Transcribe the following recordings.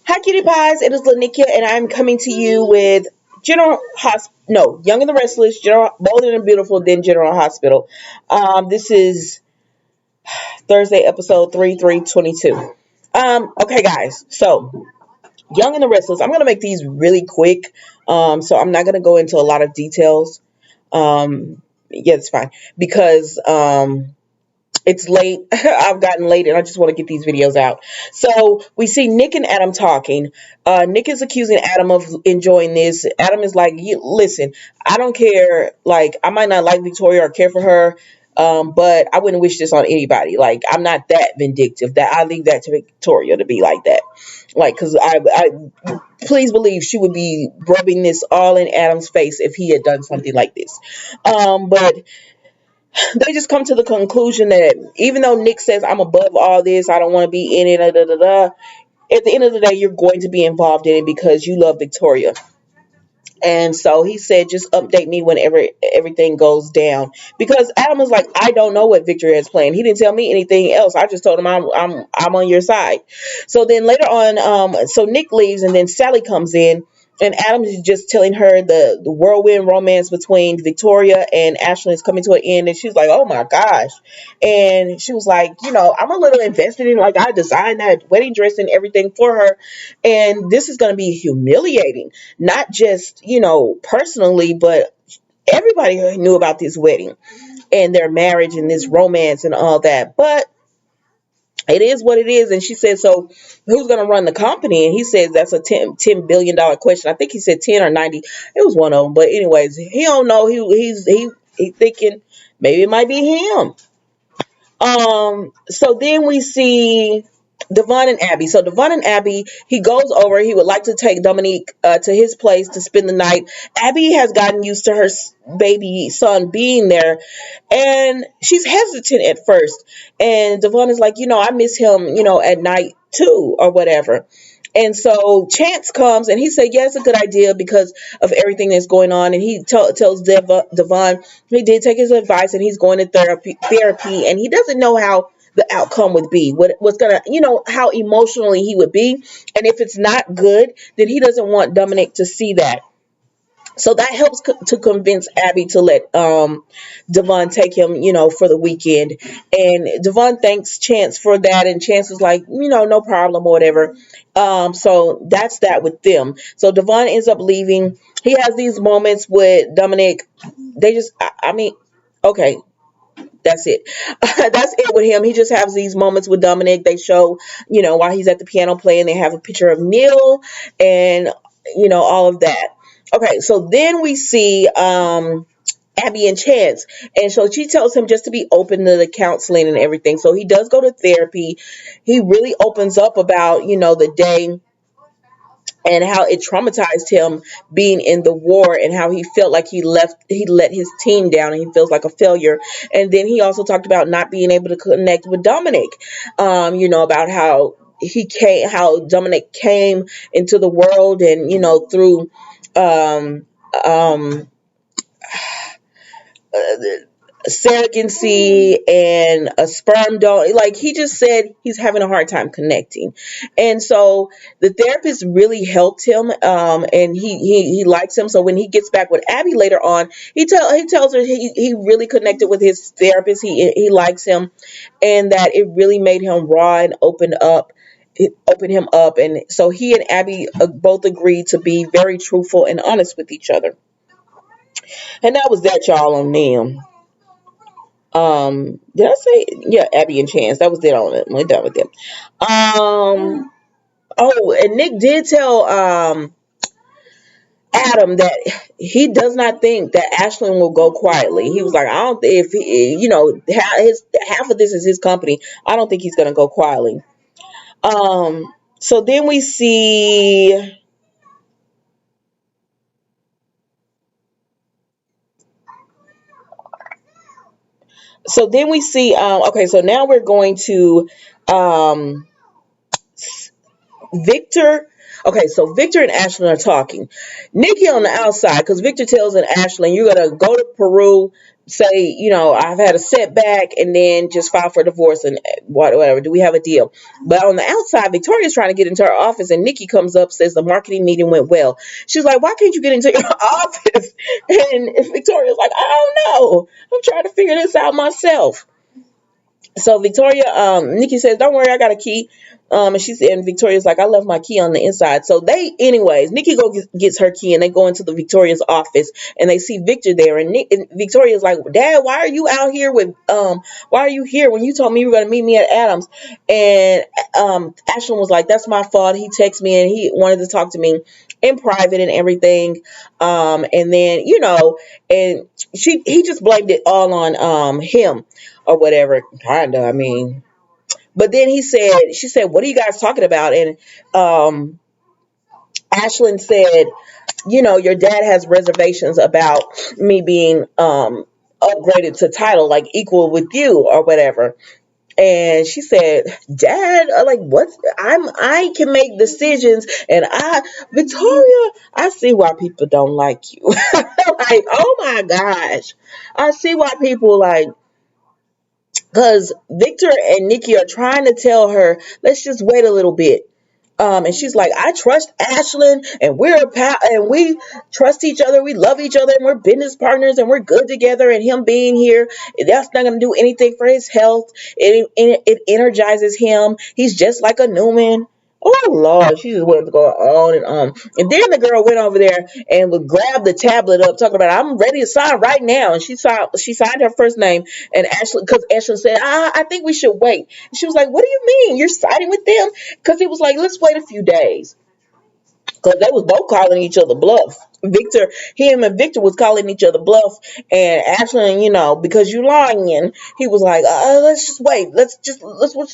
Hi, Cutie Pies. It is Lanickia, and I'm coming to you with Young and the Restless, General, Bolder and Beautiful, then General Hospital. This is Thursday, episode 3/3/22. Okay, guys. So, Young and the Restless. I'm gonna make these really quick. So I'm not gonna go into a lot of details. Yeah, it's fine because it's late. I've gotten late and I just want to get these videos out. So we see Nick and Adam talking. Nick is accusing Adam of enjoying this. Adam is like, listen, I don't care. Like, I might not like Victoria or care for her. But I wouldn't wish this on anybody. Like, I'm not that vindictive that I leave that to Victoria to be like that. Like, cause I please believe she would be rubbing this all in Adam's face if he had done something like this. But they just come to the conclusion that even though Nick says I'm above all this, I don't want to be in it, at the end of the day, you're going to be involved in it because you love Victoria. And so he said, just update me whenever everything goes down. Because Adam was like, I don't know what Victoria is playing. He didn't tell me anything else. I just told him I'm on your side. So then later on, so Nick leaves and then Sally comes in. And Adam is just telling her the whirlwind romance between Victoria and Ashley is coming to an end. And she's like, oh my gosh. And she was like, I'm a little invested in, like, I designed that wedding dress and everything for her. And this is going to be humiliating, not just, personally, but everybody knew about this wedding and their marriage and this romance and all that. But it is what it is. And she said, so who's going to run the company? And he says that's a $10 billion question. I think he said 10 or 90. It was one of them. But anyways, he don't know. He's thinking maybe it might be him. So then we see Devon and Abby. So Devon and Abby, he goes over. He would like to take Dominique to his place to spend the night. Abby has gotten used to her baby son being there, and she's hesitant at first. And Devon is like, I miss him, at night too, or whatever. And so Chance comes and he said, yeah, it's a good idea because of everything that's going on. And he tells Devon he did take his advice and he's going to therapy. And he doesn't know how the outcome would be, what's going to, how emotionally he would be. And if it's not good, then he doesn't want Dominic to see that. So that helps to convince Abby to let Devon take him, for the weekend. And Devon thanks Chance for that. And Chance is like, no problem or whatever. So that's that with them. So Devon ends up leaving. He has these moments with Dominic. They just, I mean, okay. That's it. That's it with him. He just has these moments with Dominic. They show, while he's at the piano playing, they have a picture of Neil and, all of that. Okay, so then we see Abby and Chance. And so she tells him just to be open to the counseling and everything. So he does go to therapy. He really opens up about, the day and how it traumatized him being in the war and how he felt like he let his team down and he feels like a failure. And then he also talked about not being able to connect with Dominic, about how Dominic came into the world and, through, um, um, surrogacy and a sperm donor. Like, he just said he's having a hard time connecting. And so the therapist really helped him, and he likes him. So when he gets back with Abby later on, he tells her he really connected with his therapist. He likes him, and that it really made him raw and open him up. And so he and Abby both agreed to be very truthful and honest with each other. And that was that, y'all, on them. Did I say, yeah, Abby and Chance? That was it on it. We're done with them. Oh, and Nick did tell Adam that he does not think that Ashlyn will go quietly. He was like, I don't, if he, half of this is his company. I don't think he's gonna go quietly. So then we see. So then we see. Okay, so now we're going to Victor. Okay, so Victor and Ashlyn are talking. Nikki on the outside, because Victor tells Ashlyn, you're going to go to Peru, say, I've had a setback, and then just file for divorce and whatever. Do we have a deal? But on the outside, Victoria's trying to get into her office, and Nikki comes up, says the marketing meeting went well. She's like, why can't you get into your office? And Victoria's like, I don't know. I'm trying to figure this out myself. So Nikki says, don't worry, I got a key. And Victoria's like, I left my key on the inside. So anyways, Nikki gets her key, and they go into the Victoria's office, and they see Victor there. And Victoria's like, Dad, why are you out here why are you here when you told me you were going to meet me at Adams? And Ashlyn was like, that's my fault. He texted me, and he wanted to talk to me in private and everything. And then, and he just blamed it all on him or whatever, kinda. I mean, but then she said, "What are you guys talking about?" And Ashlyn said, your dad has reservations about me being upgraded to title, like equal with you or whatever. And she said, Dad, like, what? I can make decisions, and Victoria, I see why people don't like you. Like, oh my gosh, I see why people like. Because Victor and Nikki are trying to tell her, let's just wait a little bit. And she's like, I trust Ashlyn, and and we trust each other. We love each other, and we're business partners, and we're good together. And him being here, that's not going to do anything for his health. It energizes him. He's just like a Newman. Oh Lord, she just went to go on and on. And then the girl went over there and would grab the tablet up, talking about, I'm ready to sign right now. And she signed her first name, and Ashley, because Ashley said, I think we should wait. And she was like, what do you mean? You're siding with them? Because he was like, let's wait a few days. Because they was both calling each other bluff. Him and Victor was calling each other bluff, and Ashley, because you lying, he was like, let's just wait. Let's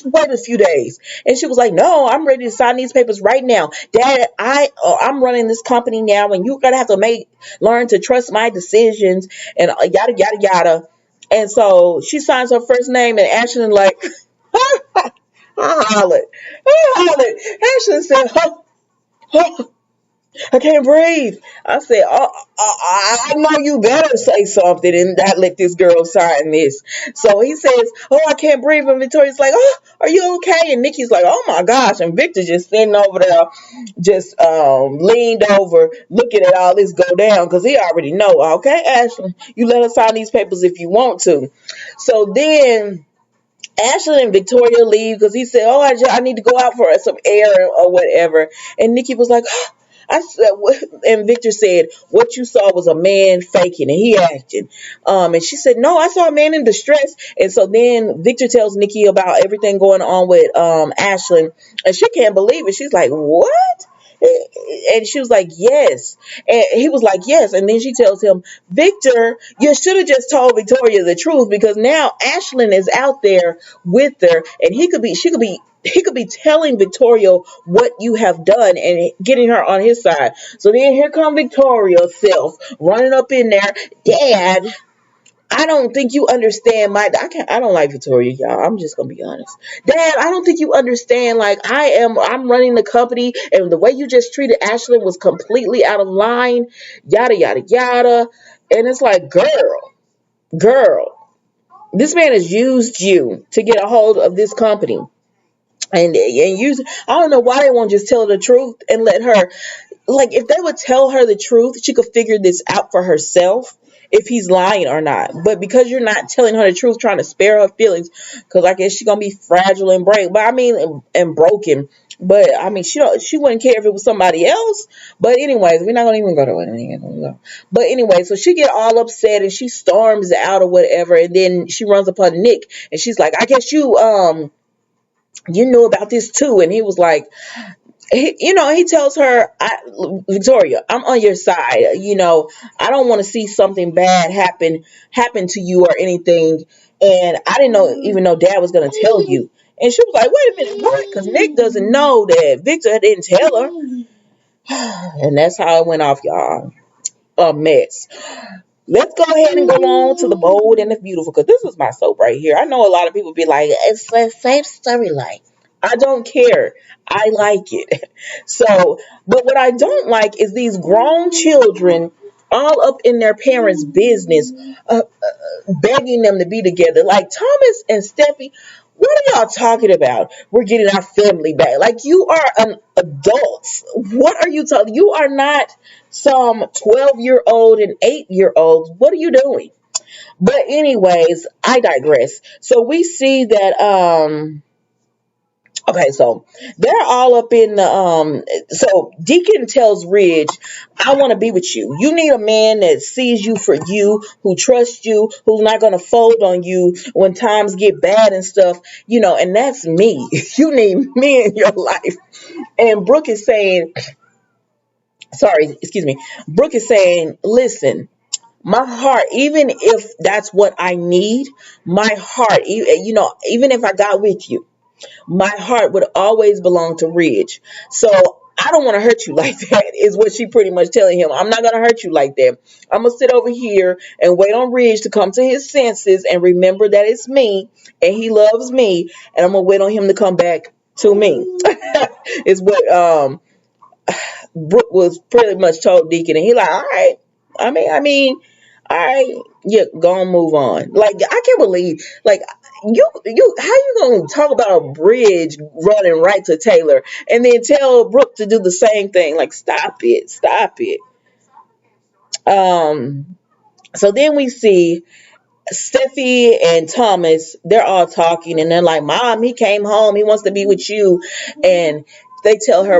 wait a few days. And she was like, no, I'm ready to sign these papers right now, Dad. I'm running this company now, and you're gonna have to learn to trust my decisions, and yada yada yada. And so she signs her first name, and Ashley like, I hollered, Ashley said, oh, I can't breathe. I said, I know you better say something and not let this girl sign this. So he says, oh, I can't breathe. And Victoria's like, oh, are you okay? And Nikki's like, oh my gosh. And Victor just sitting over there, just leaned over, looking at all this go down, because he already know, okay, Ashley, you let us sign these papers if you want to. So then Ashley and Victoria leave, because he said, oh, I need to go out for some air or whatever. And Nikki was like, oh, I said, and Victor said, what you saw was a man faking, and he acting. And she said, no, I saw a man in distress. And so then Victor tells Nikki about everything going on with Ashlyn, and she can't believe it. She's like, what? And she was like, yes. And he was like, yes. And then she tells him, Victor, you should have just told Victoria the truth, because now Ashlyn is out there with her, and he could be telling Victoria what you have done and getting her on his side. So then here come Victoria's self running up in there. Dad, I don't think you understand I don't like Victoria, y'all. I'm just gonna be honest. Dad, I don't think you understand. Like, I'm running the company, and the way you just treated Ashlyn was completely out of line. Yada yada yada. And it's like, girl, this man has used you to get a hold of this company. And use, I don't know why they won't just tell her the truth and let her, like, if they would tell her the truth, she could figure this out for herself, if he's lying or not. But because you're not telling her the truth, trying to spare her feelings, because I guess she's gonna be fragile and and broken. But I mean, she wouldn't care if it was somebody else. But anyways, we're not gonna even go to it. But anyway, so she get all upset and she storms out or whatever, and then she runs upon Nick, and she's like, I guess you knew about this too. And he was like, he tells her, Victoria, I'm on your side. I don't want to see something bad happen to you or anything. And I didn't even know Dad was going to tell you. And she was like, wait a minute, what? Because Nick doesn't know that Victor didn't tell her. And that's how it went off, y'all. A mess. Let's go ahead and go on to the bold and the beautiful, because this is my soap right here. I know a lot of people be like, it's the same storyline. I don't care. I like it. So, but what I don't like is these grown children all up in their parents' business, begging them to be together. Like Thomas and Steffi, what are y'all talking about? We're getting our family back. Like you are an adults. What are you talking? You are not some 12-year-old and 8-year-olds. What are you doing? But anyways, I digress. So we see that okay, so they're all up in the so Deacon tells Ridge, I want to be with you. You need a man that sees you for you, who trusts you, who's not gonna fold on you when times get bad and stuff, and that's me. You need me in your life. And Brooke is saying, sorry, excuse me. Brooke is saying, listen, my heart, even if that's what I need, my heart, even if I got with you, my heart would always belong to Ridge. So I don't want to hurt you like that, is what she pretty much telling him. I'm not going to hurt you like that. I'm going to sit over here and wait on Ridge to come to his senses and remember that it's me and he loves me. And I'm going to wait on him to come back to me, is what Brooke was pretty much told Deacon. And he like, all right. All right, yeah, go and move on. Like, I can't believe, like, how you gonna talk about a bridge running right to Taylor and then tell Brooke to do the same thing? Like, stop it. So then we see Steffi and Thomas, they're all talking and they're like, Mom, he came home. He wants to be with you. And they tell her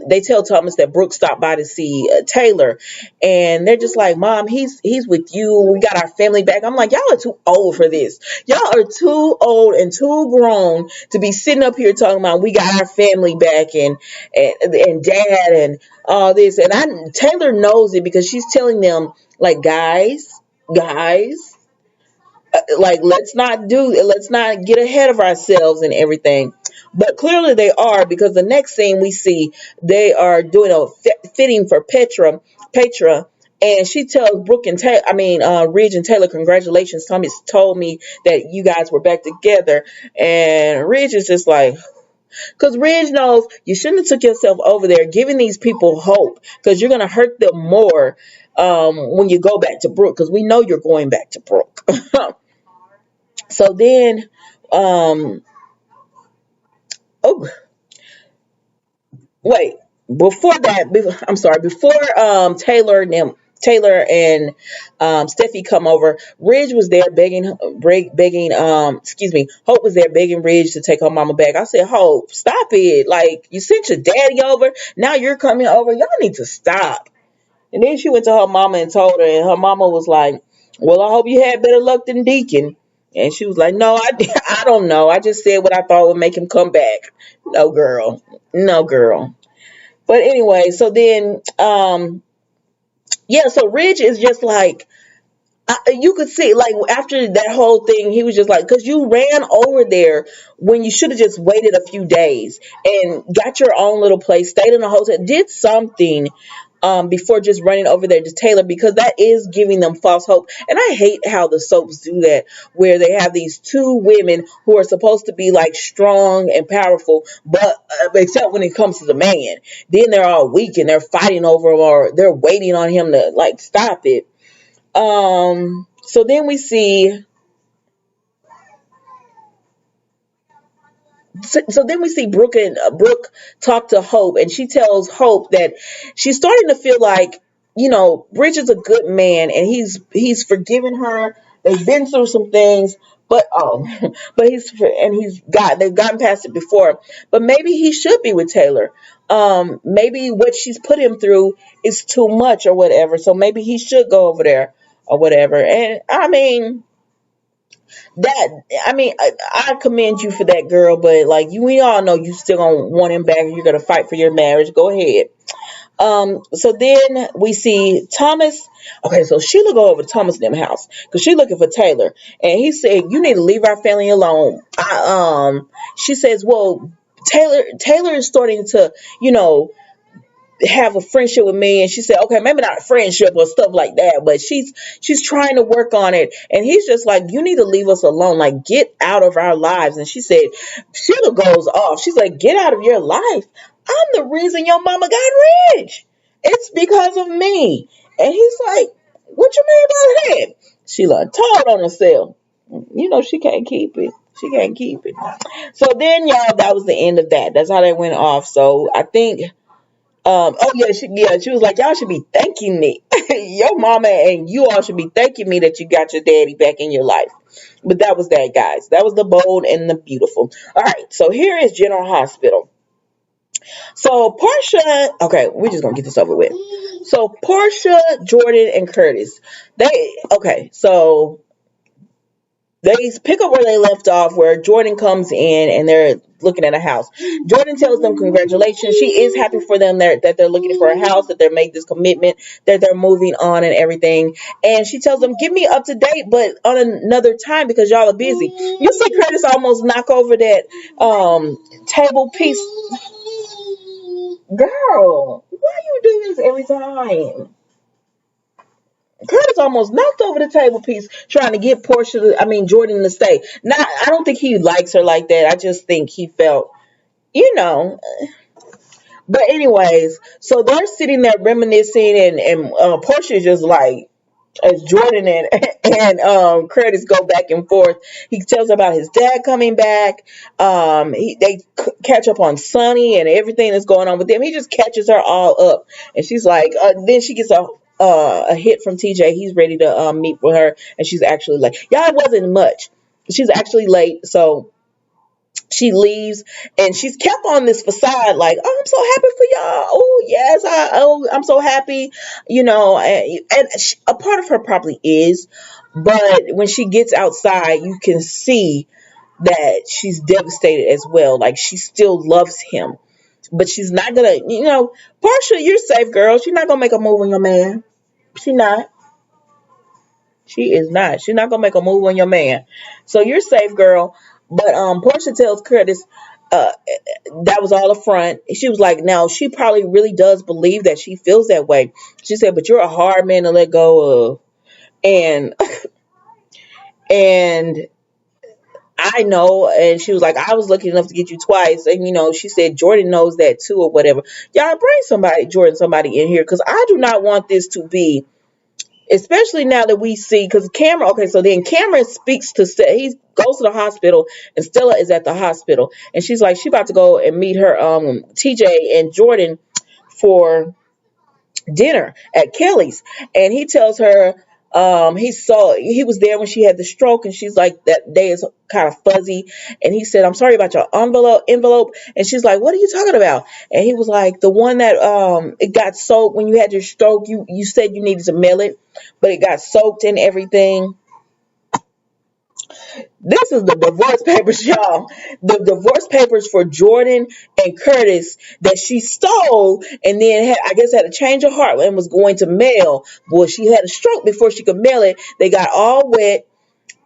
they tell Thomas that Brooke stopped by to see Taylor. And they're just like, Mom, he's with you. We got our family back. I'm like, y'all are too old for this. Y'all are too old and too grown to be sitting up here talking about we got our family back and dad and all this. And Taylor knows it because she's telling them, like, guys, like let's not get ahead of ourselves and everything. But clearly they are, because the next scene we see they are doing a fitting for Petra, and she tells Brooke and Ridge and Taylor, congratulations, Tommy told me that you guys were back together. And Ridge is just like, because Ridge knows you shouldn't have took yourself over there giving these people hope, because you're going to hurt them more when you go back to Brooke, because we know you're going back to Brooke. So then, oh, wait, before that, I'm sorry, before Taylor and Steffi come over, Ridge was there excuse me, Hope was there begging Ridge to take her mama back. I said, Hope, stop it. Like, you sent your daddy over, now you're coming over. Y'all need to stop. And then she went to her mama and told her, and her mama was like, well, I hope you had better luck than Deacon. And she was like, no, I don't know. I just said what I thought would make him come back. No, girl. No, girl. But anyway, so then, yeah, so Ridge is just like, you could see, like, after that whole thing, he was just like, because you ran over there when you should have just waited a few days and got your own little place, stayed in a hotel, did something before just running over there to Taylor, because that is giving them false hope. And I hate how the soaps do that, where they have these two women who are supposed to be like strong and powerful, but except when it comes to the man, then they're all weak and they're fighting over him, or they're waiting on him to, like, stop it. So then we see Brooke talk to Hope, and she tells Hope that she's starting to feel like, Bridge is a good man, and he's forgiven her. They've been through some things, but but they've gotten past it before. But maybe he should be with Taylor. Maybe what she's put him through is too much or whatever. So maybe he should go over there or whatever. And I commend you for that, girl, but like we all know you still gonna want him back and you're gonna fight for your marriage. Go ahead. So then we see Thomas. Okay, so Sheila go over to Thomas' them house because she's looking for Taylor, and he said, "You need to leave our family alone." She says, "Well, Taylor is starting to, have a friendship with me," and she said, okay, maybe not a friendship or stuff like that, but she's trying to work on it. And he's just like, you need to leave us alone, like, get out of our lives. And she said, Sheila goes off, she's like, get out of your life? I'm the reason your mama got rich. It's because of me. And he's like, what you mean by that? She like told on herself. You know she can't keep it. She can't keep it. So then, y'all, that was the end of that. That's how they went off. So I think, oh yeah, she was like, y'all should be thanking me. Your mama and you all should be thanking me that you got your daddy back in your life. But that was that, guys. That was the bold and the beautiful. All right, so here is General Hospital. So Portia, okay, we're just gonna get this over with. So Portia, Jordan, and Curtis, they pick up where they left off, where Jordan comes in and they're looking at a house. Jordan tells them congratulations. She is happy for them that they're looking for a house, that they're made this commitment, that they're moving on and everything. And she tells them, get me up to date, but on another time because y'all are busy. You see Curtis almost knock over that table piece. Girl, why you do this every time? Curtis almost knocked over the table piece trying to get Jordan to stay. Now, I don't think he likes her like that. I just think he felt, you know. But anyways, so they're sitting there reminiscing, and Portia's just like, as Jordan and Curtis go back and forth, he tells about his dad coming back. They catch up on Sonny and everything that's going on with them. He just catches her all up, and she's like, then she gets a hit from TJ. He's ready to meet with her, and she's actually like, yeah, it wasn't much. She's actually late, so she leaves, and she's kept on this facade like, oh, I'm so happy for y'all. Oh yes, I'm so happy, a part of her probably is, but when she gets outside you can see that she's devastated as well. Like, she still loves him, but she's not gonna, Portia, you're safe, girl. She's not gonna make a move on your man. She not. She is not. She's not gonna make a move on your man. So you're safe, girl. But Portia tells Curtis uh that was all a front. She was like, now she probably really does believe that she feels that way. She said, but you're a hard man to let go of. And and I know, and she was like, I was lucky enough to get you twice. And she said Jordan knows that too, or whatever. Y'all bring somebody in here, because I do not want this to be, especially now that we see, because Cameron, okay, so then Cameron speaks to Stella. He goes to the hospital, and Stella is at the hospital, and she's like, she about to go and meet her TJ and Jordan for dinner at Kelly's, and he tells her he was there when she had the stroke, and she's like, that day is kind of fuzzy, and he said, I'm sorry about your envelope, and she's like, what are you talking about? And he was like, the one that it got soaked when you had your stroke. You said you needed to mail it, but it got soaked and everything. This is the divorce papers, y'all. The divorce papers for Jordan and Curtis that she stole, and then I guess had a change of heart and was going to mail. Well, she had a stroke before she could mail it. They got all wet.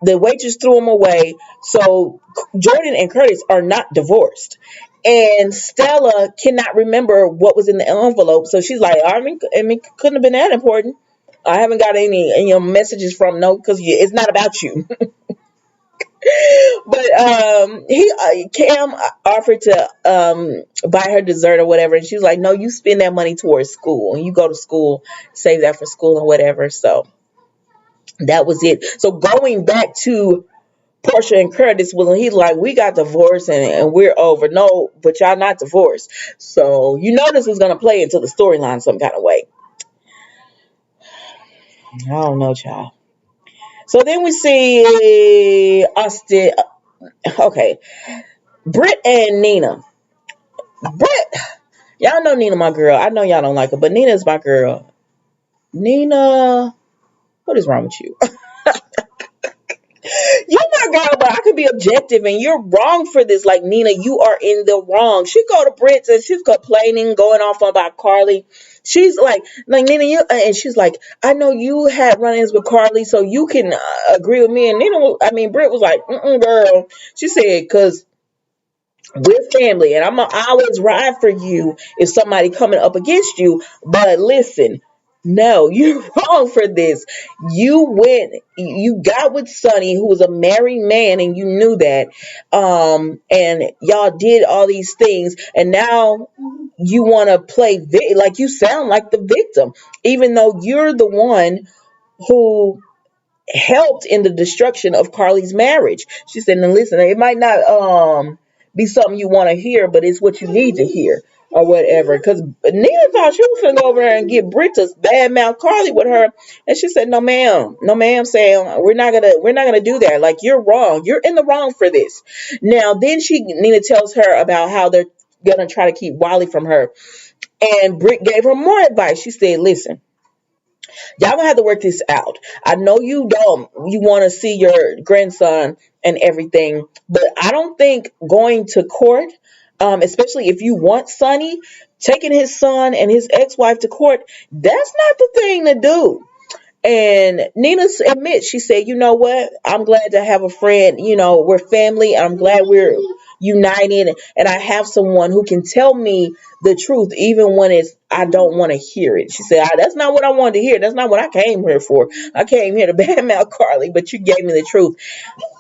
The waitress threw them away. So Jordan and Curtis are not divorced. And Stella cannot remember what was in the envelope. So she's like, I mean, couldn't have been that important. I haven't got any messages from no, because it's not about you. But Cam offered to buy her dessert or whatever, and she was like, no, you spend that money towards school, and you go to school, save that for school and whatever. So that was it. So going back to Portia and Curtis, well, he's like, we got divorced and we're over. No, but y'all not divorced. So this is gonna play into the storyline some kind of way. I don't know, child. So then we see Austin. Okay, Britt and Nina. Britt, y'all know Nina, my girl. I know y'all don't like her, but Nina's my girl. Nina, what is wrong with you? You're my girl, but I could be objective, and you're wrong for this. Like, Nina, you are in the wrong. She go to Britt and she's complaining, going off about Carly. She's like Nina, and she's like, I know you had run-ins with Carly, so you can agree with me. And Britt was like, girl. She said, because we're family, and I'm gonna always ride for you if somebody coming up against you. But listen, no, you're wrong for this. You got with Sonny, who was a married man, and you knew that. And y'all did all these things, and now you want to play like you sound like the victim, even though you're the one who helped in the destruction of Carly's marriage. She said, "Now listen, it might not be something you want to hear, but it's what you need to hear." Or whatever, because Nina thought she was gonna go over there and get Britt to bad mouth Carly with her, and she said, "No, ma'am, no, ma'am, Sam, we're not gonna do that. Like you're wrong. You're in the wrong for this." Now, then Nina tells her about how they're gonna try to keep Wiley from her, and Britt gave her more advice. She said, "Listen, y'all gonna have to work this out. I know you want to see your grandson and everything, but I don't think going to court, especially if you want Sonny, taking his son and his ex-wife to court, that's not the thing to do." And Nina admits, she said, "You know what? I'm glad to have a friend. We're family. I'm glad we're united. And I have someone who can tell me the truth, even when I don't want to hear it." She said, "That's not what I wanted to hear. That's not what I came here for. I came here to badmouth Carly, but you gave me the truth."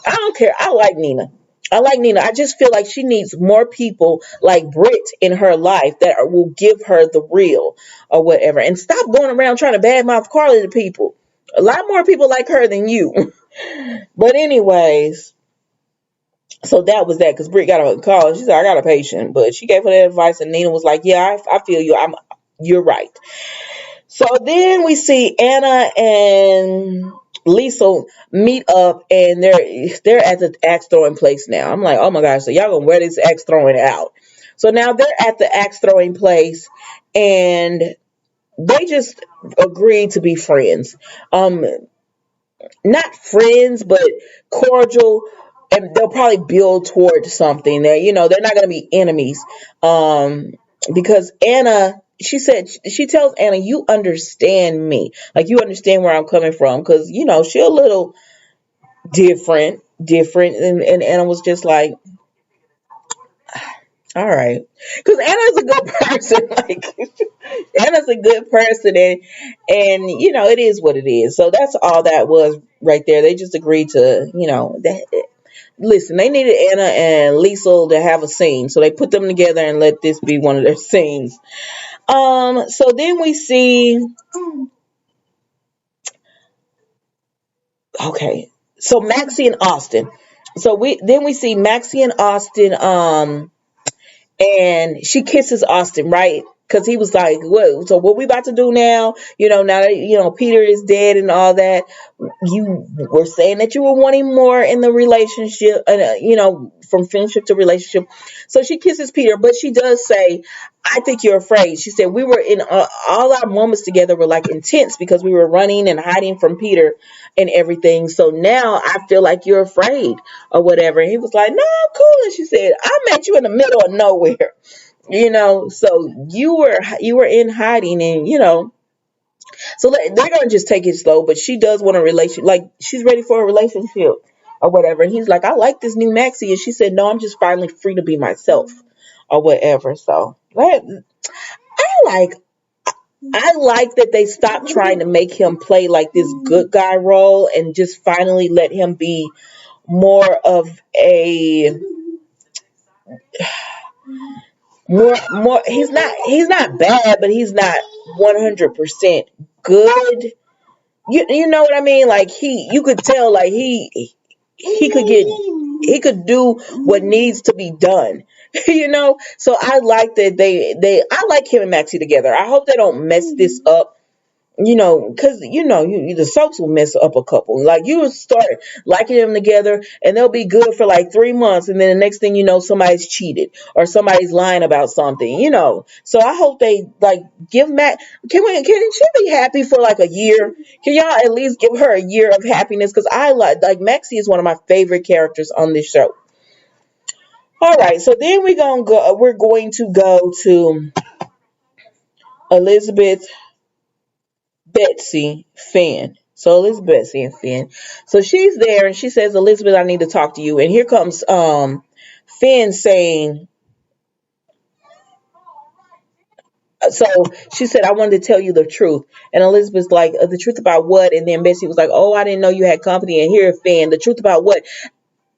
I don't care. I like Nina. I just feel like she needs more people like Britt in her life that will give her the real or whatever. And stop going around trying to badmouth Carly to people. A lot more people like her than you. But anyways, so that was that, because Britt got a call and she said, "I got a patient." But she gave her that advice, and Nina was like, "Yeah, I feel you. You're right." So then we see Anna and Lisa meet up, and they're at the axe throwing place now. I'm like, oh my gosh, so y'all gonna wear this axe throwing out. So now they're at the axe throwing place, and they just agreed to be friends. Not friends, but cordial, and they'll probably build toward something. They're not going to be enemies. Because Anna, she tells Anna, "You understand me, like you understand where I'm coming from," because she's a little different, and Anna was just like, "All right," because Anna's a good person. Like Anna's a good person, and it is what it is. So that's all that was right there. They just agreed to that. Listen, they needed Anna and Lisa to have a scene, so they put them together and let this be one of their scenes. So then we see, okay, so Maxie and Austin. So we see Maxie and Austin. And she kisses Austin, right? Because he was like, "What? So what we about to do now? Now that Peter is dead and all that, you were saying that you were wanting more in the relationship, from friendship to relationship." So she kisses Peter, but she does say, "I think you're afraid." She said, "We were in all our moments together were like intense because we were running and hiding from Peter and everything. So now I feel like you're afraid or whatever." And he was like, "No, I'm cool." And she said, "I met you in the middle of nowhere." So you were in hiding, and so they're gonna just take it slow. But she does want a relationship, like she's ready for a relationship or whatever. And he's like, "I like this new Maxie," and she said, "No, I'm just finally free to be myself or whatever." So like I like that they stopped trying to make him play like this good guy role and just finally let him be more of a more he's not bad, but he's not 100% good. You know what I mean? Like you could tell, like he could do what needs to be done. So I like that I like him and Maxie together. I hope they don't mess this up, because the soaps will mess up a couple. Like you will start liking them together, and they'll be good for like 3 months, and then the next thing you know, somebody's cheated or somebody's lying about something. So I hope they like give Matt. Can she be happy for like a year? Can y'all at least give her a year of happiness? Because I like Maxie is one of my favorite characters on this show. All right, so then we're going to go to Elizabeth, Betsy, Finn. So Elizabeth, Betsy, and Finn. So she's there, and she says, "Elizabeth, I need to talk to you." And here comes Finn saying, So she said, I wanted to tell you the truth. And Elizabeth's like, the truth about what? And then Betsy was like, oh, I didn't know you had company. And here, Finn, the truth about what?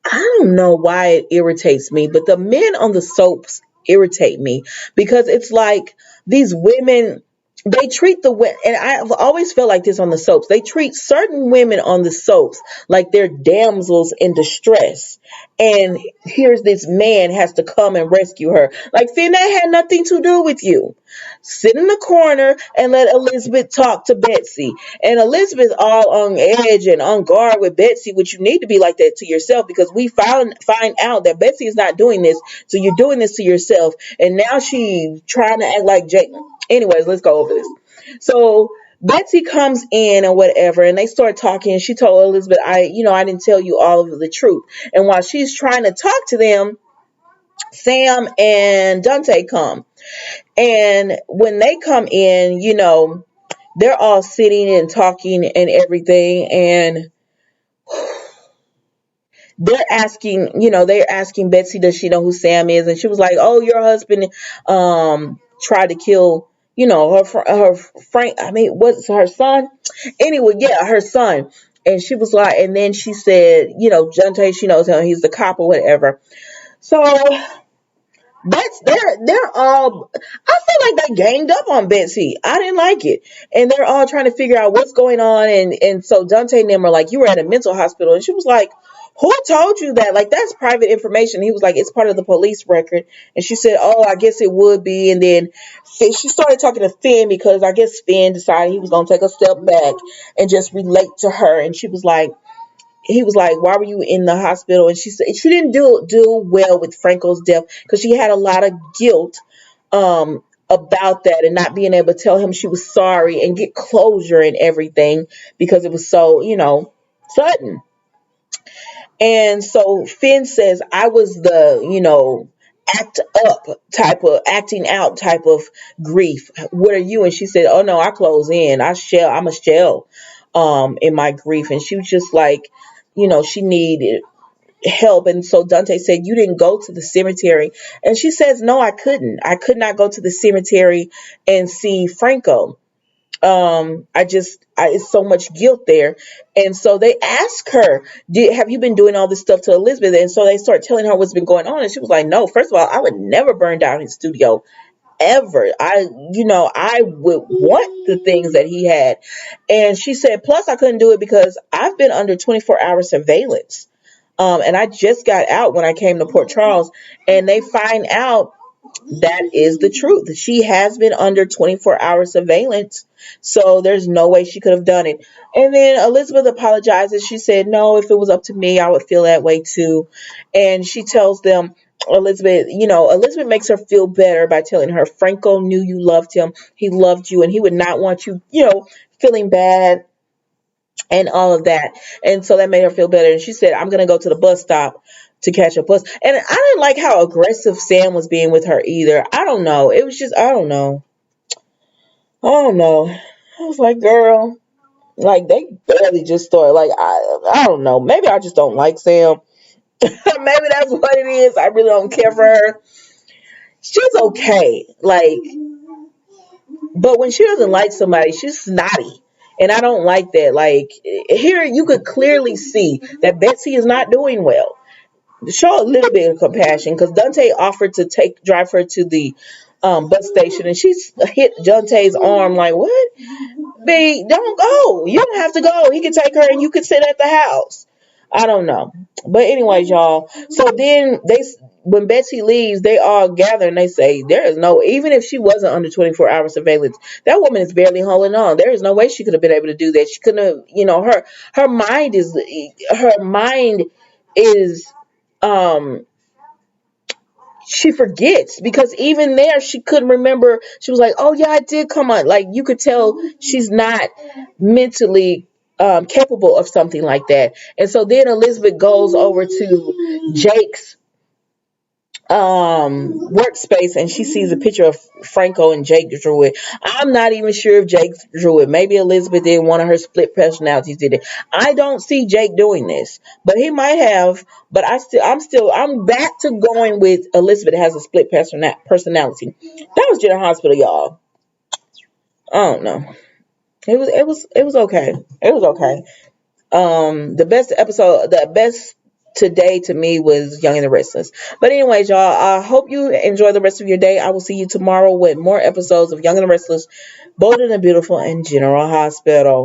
I don't know why it irritates me, but the men on the soaps irritate me because it's like these women, they treat the women, and I've always felt like this on the soaps. They treat certain women on the soaps like they're damsels in distress. And here's this man has to come and rescue her. Like, Finn, that had nothing to do with you. Sit in the corner and let Elizabeth talk to Betsy. And Elizabeth all on edge and on guard with Betsy, which you need to be like that to yourself because we find out that Betsy is not doing this. So you're doing this to yourself. And now she's trying to act like Jake. Anyways, let's go over this. So Betsy comes in and whatever, and they start talking. And she told Elizabeth, I didn't tell you all of the truth. And while she's trying to talk to them, Sam and Dante come. And when they come in, they're all sitting and talking and everything. And they're asking Betsy, does she know who Sam is? And she was like, oh, your husband tried to kill, her Frank. I mean, what's her son? Anyway, yeah, her son. And she was like, and then she said, Dante, she knows him. He's the cop or whatever. So they're all, I feel like they ganged up on Betsy. I didn't like it. And they're all trying to figure out what's going on. And so Dante and them are like, you were at a mental hospital. And she was like, who told you that? Like, that's private information. He was like, it's part of the police record. And she said, oh, I guess it would be. And then she started talking to Finn because I guess Finn decided he was going to take a step back and just relate to her. And he was like, why were you in the hospital? And she said she didn't do well with Franco's death because she had a lot of guilt about that and not being able to tell him she was sorry and get closure and everything because it was so, sudden. And so Finn says, I was the, acting out type of grief. What are you? And she said, oh no, I close in. I'm a shell in my grief. And she was just like, she needed help. And so Dante said, you didn't go to the cemetery. And she says, no, I couldn't. I could not go to the cemetery and see Franco. It's so much guilt there. And so they ask her, have you been doing all this stuff to Elizabeth? And so they start telling her what's been going on. And she was like, no, first of all, I would never burn down his studio ever. I would want the things that he had. And she said, plus I couldn't do it because I've been under 24-hour surveillance. And I just got out when I came to Port Charles, and they find out that is the truth. She has been under 24-hour surveillance. So there's no way she could have done it. And then Elizabeth apologizes. She said, no, if it was up to me, I would feel that way too. And she tells them, Elizabeth makes her feel better by telling her, Franco knew you loved him. He loved you, and he would not want you, feeling bad and all of that. And so that made her feel better. And she said, I'm going to go to the bus stop to catch a bus. And I didn't like how aggressive Sam was being with her either. I don't know. It was just, I don't know. I was like, girl, like they barely just started. Like, I don't know. Maybe I just don't like Sam. Maybe that's what it is. I really don't care for her. She's okay. Like, but when she doesn't like somebody, she's snotty. And I don't like that. Like, here you could clearly see that Betsy is not doing well. Show a little bit of compassion because Dante offered to drive her to the bus station, and she hit Dante's arm like, what? Babe, don't go. You don't have to go. He could take her and you could sit at the house. I don't know. But anyways, y'all. So then when Betsy leaves, they all gather and they say, there is no, even if she wasn't under 24-hour surveillance, that woman is barely holding on. There is no way she could have been able to do that. She couldn't have, her mind is, she forgets because even there she couldn't remember. She was like, oh yeah, I did come on. Like, you could tell she's not mentally capable of something like that. And so then Elizabeth goes over to Jake's workspace and she sees a picture of Franco and Jake drew it. I'm not even sure if Jake drew it. Maybe Elizabeth did. One of her split personalities did it. I don't see Jake doing this, but he might have. But I'm back to going with Elizabeth has a split personality. That was General Hospital, y'all. I don't know. It was okay. It was okay. The best today to me was Young and the Restless. But anyways, y'all, I hope you enjoy the rest of your day. I will see you tomorrow with more episodes of Young and the Restless, Bold and the Beautiful, and General Hospital.